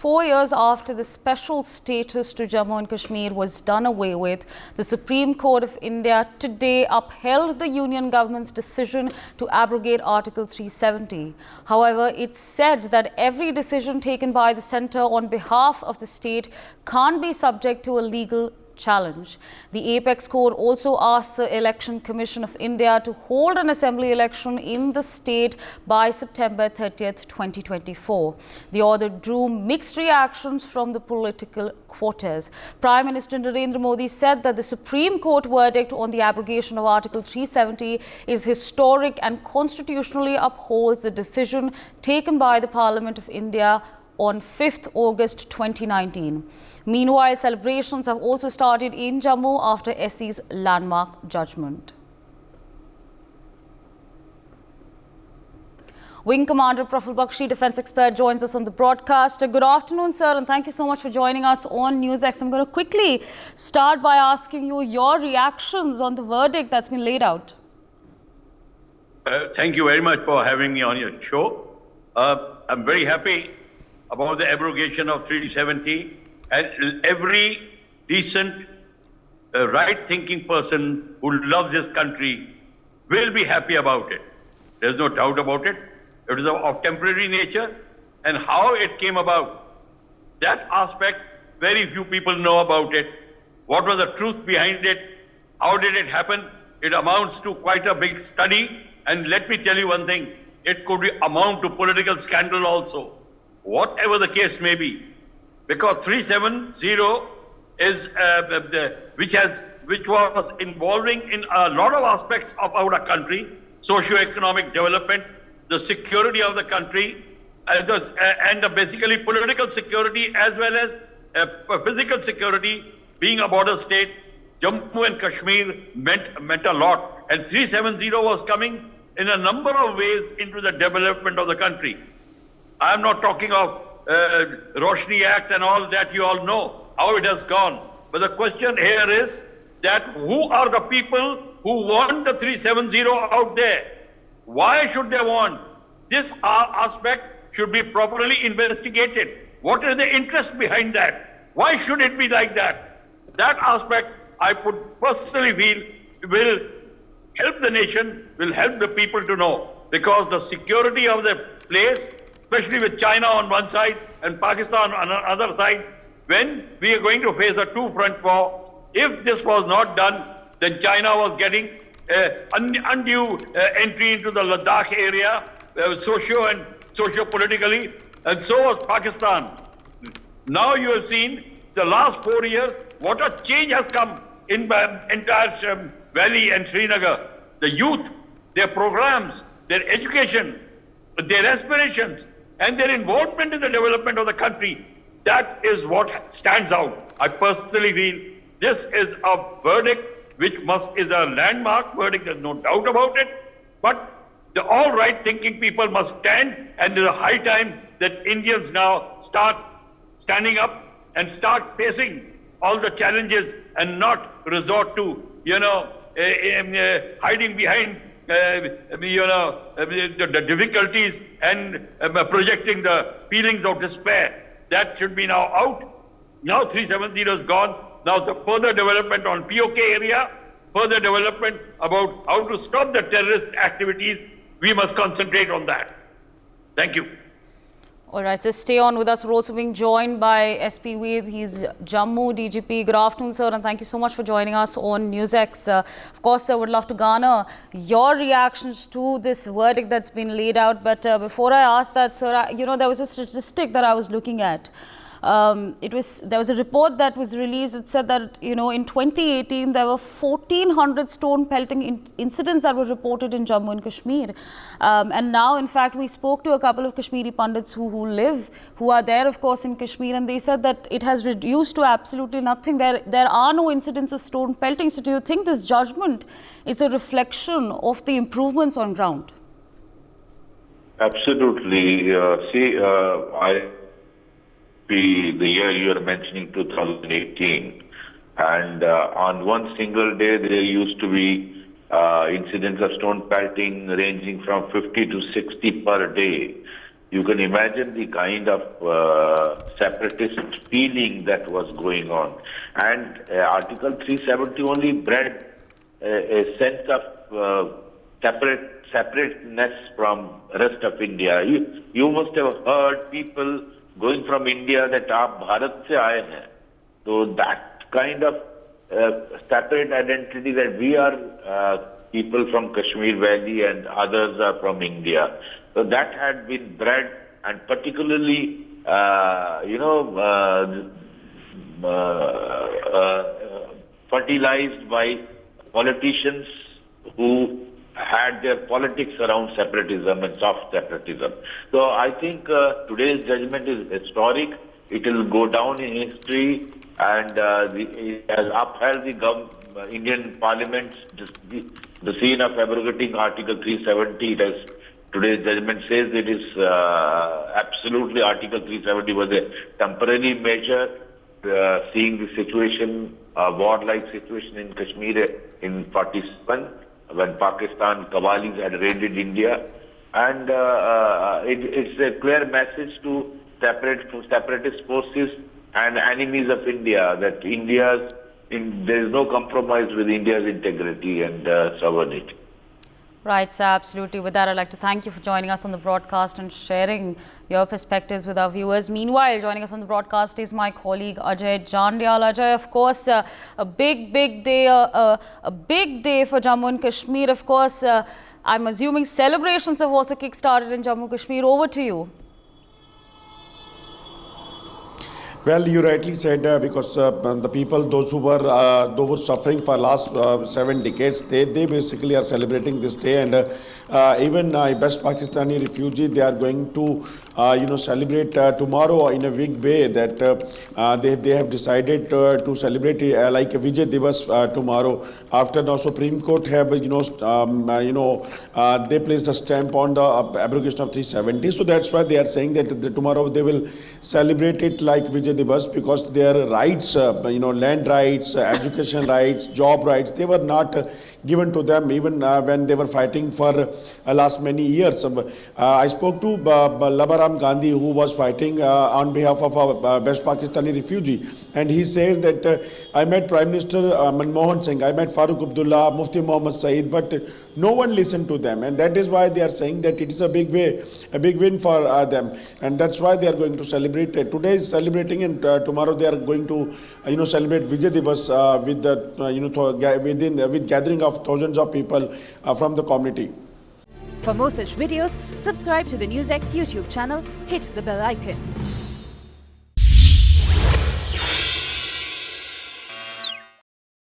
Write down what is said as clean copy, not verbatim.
4 years after the special status to Jammu and Kashmir was done away with, the Supreme Court of India today upheld the Union government's decision to abrogate Article 370. However, it said that every decision taken by the centre on behalf of the state can't be subject to a legal challenge. The Apex Court also asked the Election Commission of India to hold an assembly election in the state by September 30th, 2024. The order drew mixed reactions from the political quarters. Prime Minister Narendra Modi said that the Supreme Court verdict on the abrogation of Article 370 is historic and constitutionally upholds the decision taken by the Parliament of India on 5th August 2019. Meanwhile, celebrations have also started in Jammu after SC's landmark judgment. Wing Commander Praful Bakshi, defence expert, joins us on the broadcast. Good afternoon, sir, and thank you so much for joining us on NewsX. I'm going to quickly start by asking you your reactions on the verdict that's been laid out. Thank you very much for having me on your show. I'm very happy about the abrogation of 370. And every decent, right-thinking person who loves this country will be happy about it. There's no doubt about it. It is of temporary nature. And how it came about, that aspect, very few people know about it. What was the truth behind it? How did it happen? It amounts to quite a big study. And let me tell you one thing, it could amount to political scandal also, whatever the case may be. Because 370 is which was involving in a lot of aspects of our country, socio-economic development, the security of the country, and basically political security as well as physical security. Being a border state, Jammu and Kashmir meant a lot, and 370 was coming in a number of ways into the development of the country. I am not talking of Roshni Act and all that. You all know how it has gone. But the question here is that who are the people who want the 370 out there? Why should they want? This aspect should be properly investigated. What is the interest behind that? Why should it be like that? That aspect, I would personally feel, will help the nation, will help the people to know. Because the security of the place, especially with China on one side and Pakistan on the other side, when we are going to face a two-front war, if this was not done, then China was getting undue entry into the Ladakh area, socio-politically, and so was Pakistan. Now you have seen the last 4 years, what a change has come in the entire valley and Srinagar. The youth, their programs, their education, their aspirations, and their involvement in the development of the country, that is what stands out. I personally feel this is a verdict which is a landmark verdict, there's no doubt about it, but the all right thinking people must stand, and there's a high time that Indians now start standing up and start facing all the challenges and not resort to, hiding behind the difficulties and projecting the feelings of despair. That should be now out. Now 370 is gone. Now the further development on POK area, further development about how to stop the terrorist activities, we must concentrate on that. Thank you. All right, so stay on with us. We're also being joined by SP Ved. He's Jammu DGP. Good afternoon, sir, and thank you so much for joining us on NewsX. Of course, sir, would love to garner your reactions to this verdict that's been laid out. But before I ask that, sir, there was a statistic that I was looking at. There was a report that was released. It said that, in 2018, there were 1,400 stone pelting incidents that were reported in Jammu and Kashmir. And now, in fact, we spoke to a couple of Kashmiri pundits who are there, of course, in Kashmir, and they said that it has reduced to absolutely nothing. There are no incidents of stone pelting. So do you think this judgment is a reflection of the improvements on ground? Absolutely. The year you are mentioning, 2018, and on one single day there used to be incidents of stone pelting ranging from 50 to 60 per day. you can imagine the kind of separatist feeling that was going on. And Article 370 only bred a sense of separateness from rest of India. You must have heard people going from India that aap Bharat se aaye hain. So that kind of separate identity that we are people from Kashmir Valley and others are from India. So that had been bred and particularly, fertilized by politicians who had their politics around separatism and soft separatism. So I think today's judgment is historic. It will go down in history, and it has upheld the Indian Parliament, the scene of abrogating Article 370. It has, today's judgment says it is absolutely Article 370 was a temporary measure, seeing the situation, war-like situation in Kashmir in 47 when Pakistan Qawwalis had raided India, and it's a clear message to separatist forces and enemies of India that there is no compromise with India's integrity and sovereignty. Right, sir, absolutely. With that, I'd like to thank you for joining us on the broadcast and sharing your perspectives with our viewers. Meanwhile, joining us on the broadcast is my colleague Ajay Jandyal. Ajay, of course, a big day, a big day for Jammu and Kashmir. Of course, I'm assuming celebrations have also kick-started in Jammu and Kashmir. Over to you. Well, you rightly said because the people, those who were suffering for last 7 decades, they basically are celebrating this day, and even West Pakistani refugee, they are going to celebrate tomorrow in a big way. That they have decided to celebrate like a Vijay Divas tomorrow. After now Supreme Court have they placed a stamp on the abrogation of 370. So that's why they are saying that tomorrow they will celebrate it like Vijay Divas, because their rights, land rights, education rights, job rights, they were not given to them even when they were fighting for last many years. I spoke to Labaram Gandhi, who was fighting on behalf of a West Pakistani refugee, and he says that I met Prime Minister Manmohan Singh, I met Farooq Abdullah, Mufti Muhammad Saeed, but no one listened to them, and that is why they are saying that it is a big win for them, and that's why they are going to celebrate. Today is celebrating, and tomorrow they are going to celebrate Vijay Divas with gathering of thousands of people from the community. For more such videos, subscribe to the NewsX YouTube channel, hit the bell icon.